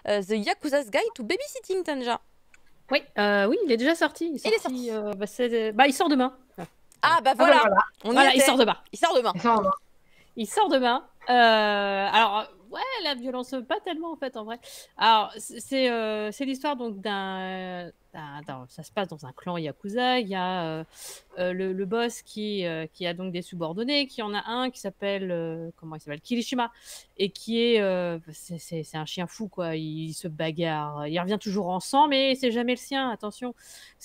The Yakuza's Guide to Babysitting, Tanja. Oui, oui, il est déjà sorti. Il est sorti. Il sort demain. Ah bah voilà, on y était. Il sort demain. Il sort demain. Il sort demain. Alors, ouais, la violence, pas tellement en fait, en vrai. Alors, c'est l'histoire donc ça se passe dans un clan Yakuza. Il y a le boss qui a donc des subordonnés, qui en a un qui s'appelle, comment il s'appelle, Kirishima, et qui c'est un chien fou, quoi. Il se bagarre, il revient toujours en sang, mais c'est jamais le sien, attention.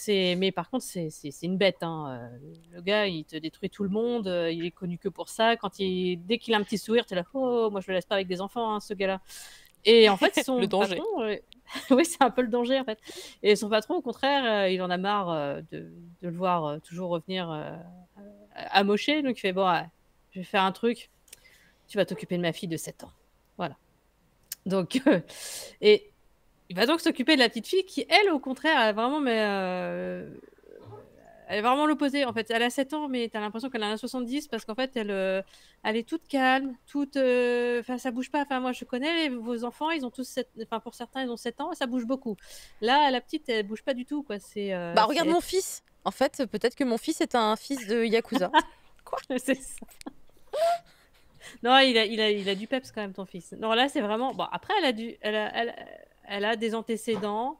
Mais par contre, c'est une bête, hein. Le gars, il te détruit tout le monde, il est connu que pour ça. Dès qu'il a un petit sourire, t'es là, oh, moi je le laisse pas avec des enfants, hein, ce gars-là. Et en fait, son Le danger. patron, oui, c'est un peu le danger en fait. Et son patron, au contraire, il en a marre de le voir toujours revenir amoché. Donc il fait, bon, je vais faire un truc. Tu vas t'occuper de ma fille de 7 ans. Voilà. Donc, et il va donc s'occuper de la petite fille qui, elle, au contraire, elle est vraiment l'opposé, en fait. Elle a 7 ans, mais tu as l'impression qu'elle en a 70 parce qu'en fait, elle est toute calme, enfin, ça bouge pas. Enfin, moi, je connais vos enfants, ils ont tous pour certains, ils ont 7 ans et ça bouge beaucoup. Là, la petite, elle bouge pas du tout, quoi. Bah, regarde mon fils. En fait, peut-être que mon fils est un fils de Yakuza. Quoi? C'est ça. Non, il a du peps quand même, ton fils. Non, là, c'est vraiment. Bon, après, elle a des antécédents.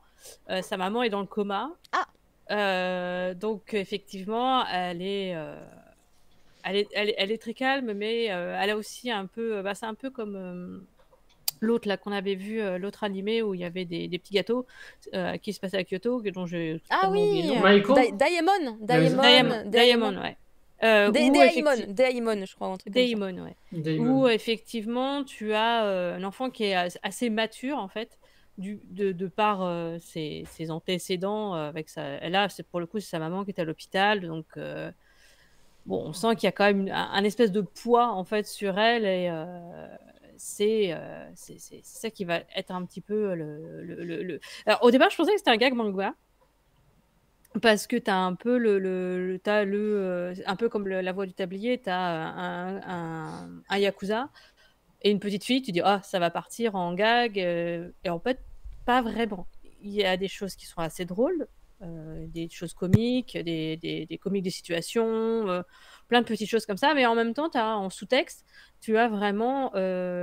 Sa maman est dans le coma. Donc, effectivement, elle est très calme, mais elle a aussi un peu. C'est un peu comme l'autre là qu'on avait vu, l'autre animé où il y avait des petits gâteaux qui se passaient à Kyoto, dont j'ai totalement oublié le nom. Daemon, ouais. Daemon, je crois, un truc Daemon, comme ça. ouais. Où effectivement tu as un enfant qui est assez mature en fait, de par ses antécédents avec là, pour le coup, c'est sa maman qui est à l'hôpital, donc bon, on sent qu'il y a quand même un espèce de poids en fait sur elle, et c'est ça qui va être un petit peu Alors au départ, je pensais que c'était un gag manga. Parce que tu as un peu un peu comme la voix du tablier, tu as un yakuza et une petite fille, tu dis ah, ça va partir en gag, et en fait pas vraiment. Il y a des choses qui sont assez drôles, des choses comiques, des comiques de situation, plein de petites choses comme ça, mais en même temps, en sous-texte, tu as vraiment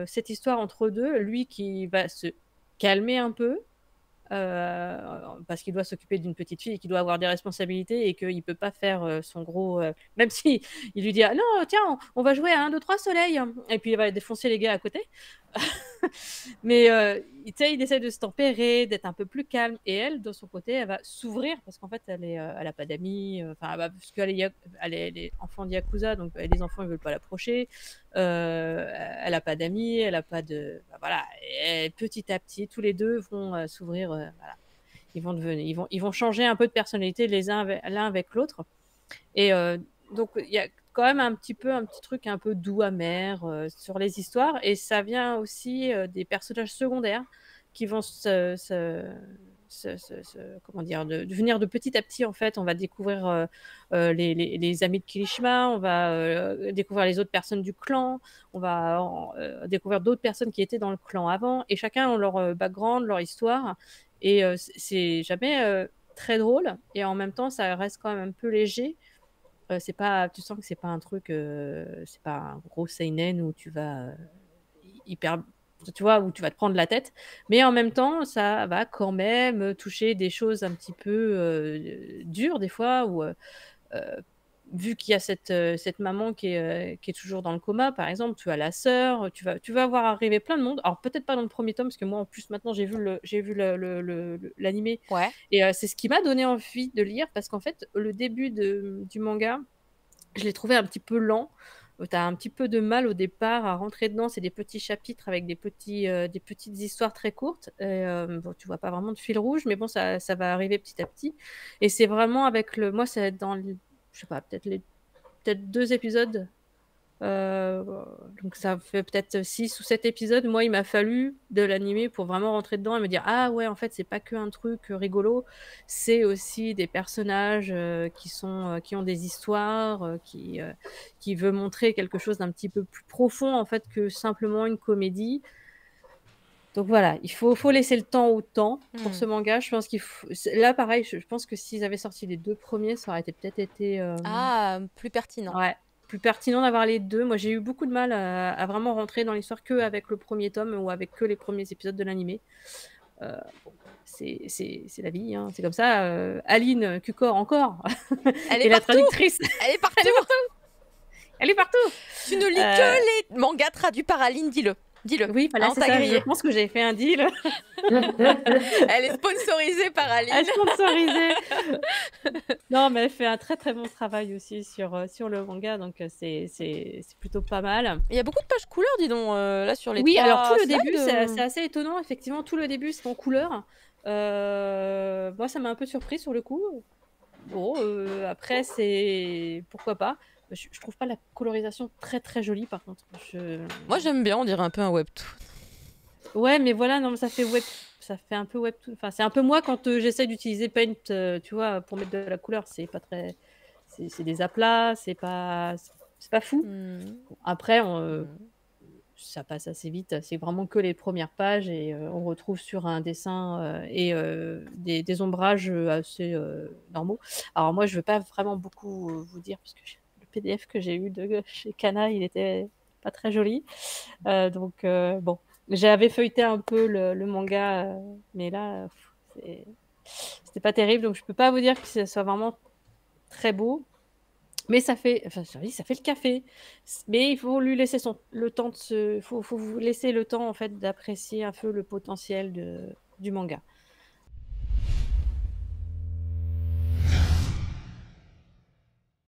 cette histoire entre deux, lui qui va se calmer un peu, parce qu'il doit s'occuper d'une petite fille et qu'il doit avoir des responsabilités et qu'il peut pas faire son gros, même si il lui dit ah, non, tiens, on va jouer à 1 2 3 soleil, et puis il va défoncer les gars à côté. Mais tu sais, il essaie de se tempérer, d'être un peu plus calme, et elle, de son côté, elle va s'ouvrir parce qu'en fait, elle a pas d'amis, parce qu'elle elle est enfant de Yakuza, donc les enfants ils veulent pas l'approcher. Elle a pas d'amis, elle a pas de, voilà. Et petit à petit, tous les deux vont s'ouvrir, voilà. Ils vont changer un peu de personnalité l'un avec l'autre, et donc il y a quand même un petit truc un peu doux amer sur les histoires, et ça vient aussi des personnages secondaires qui vont comment dire, de venir de petit à petit. En fait, on va découvrir les amis de Kirishima, on va découvrir les autres personnes du clan, on va découvrir d'autres personnes qui étaient dans le clan avant, et chacun ont leur background, leur histoire, et c'est jamais très drôle, et en même temps ça reste quand même un peu léger. Tu sens que c'est pas un truc, c'est pas un gros seinen où tu vas hyper, tu vois, où tu vas te prendre la tête, mais en même temps, ça va quand même toucher des choses un petit peu dures des fois, où vu qu'il y a cette maman qui est toujours dans le coma, par exemple, tu as la sœur, tu vas voir arriver plein de monde. Alors peut-être pas dans le premier tome, parce que moi en plus maintenant j'ai vu l'animé, ouais. Et c'est ce qui m'a donné envie de lire, parce qu'en fait le début du manga, je l'ai trouvé un petit peu lent. T'as un petit peu de mal au départ à rentrer dedans. C'est des petits chapitres avec des petites histoires très courtes. Bon, tu vois pas vraiment de fil rouge, mais bon, ça va arriver petit à petit. Et c'est vraiment moi, c'est je sais pas, peut-être 2 épisodes. Donc ça fait peut-être 6 ou 7 épisodes. Moi, il m'a fallu de l'animé pour vraiment rentrer dedans et me dire ah ouais, en fait, c'est pas qu'un truc rigolo, c'est aussi des personnages qui ont des histoires, qui veut montrer quelque chose d'un petit peu plus profond en fait que simplement une comédie. Donc voilà, faut laisser le temps au temps pour ce Mmh. manga. Je pense là, pareil, je pense que s'ils avaient sorti les 2 premiers, ça aurait peut-être été, Ah, plus pertinent. ouais, plus pertinent d'avoir les 2. Moi, j'ai eu beaucoup de mal à vraiment rentrer dans l'histoire qu'avec le premier tome ou avec que les premiers épisodes de l'animé. Bon, c'est la vie, hein, c'est comme ça, Aline Cucor encore Elle est et la partout! traductrice, Elle est elle partout! est partout! Elle est partout! Tu ne lis Heu, que les mangas traduits par Aline, dis-le. Dis-le, oui, hein, voilà, on c'est t'a ça, je grillé. pense que j'ai fait un deal. Elle est sponsorisée par Elle Aline. est sponsorisée. Non, mais elle fait un très, très bon travail aussi sur le manga, donc c'est plutôt pas mal. Il y a beaucoup de pages couleurs, dis donc, là sur les Oui, alors tout 3 le début, slides, c'est assez étonnant effectivement, tout le début, c'est en couleur. Moi, ça m'a un peu surpris sur le coup. Bon, après c'est pourquoi pas. Je trouve pas la colorisation très, très jolie par contre. Moi j'aime bien, on dirait un peu un webtoon. Ouais, mais voilà, non, mais ça fait un peu webtoon. Enfin, c'est un peu moi quand, j'essaie d'utiliser Paint, tu vois, pour mettre de la couleur, c'est pas très c'est des aplats, c'est pas fou. Mmh. Bon, après Mmh. ça passe assez vite, c'est vraiment que les premières pages et on retrouve sur un dessin, et des ombrages, assez, normaux. Alors moi, je veux pas vraiment beaucoup, vous dire parce que le PDF que j'ai eu de chez Kana, il était pas très joli. Donc bon, j'avais feuilleté un peu le manga, mais là, c'était pas terrible, donc je peux pas vous dire que ça soit vraiment très beau. Mais ça fait enfin, je dis, ça fait le café. Mais il faut lui laisser le temps de se faut vous laisser le temps, en fait, d'apprécier un peu le potentiel du manga.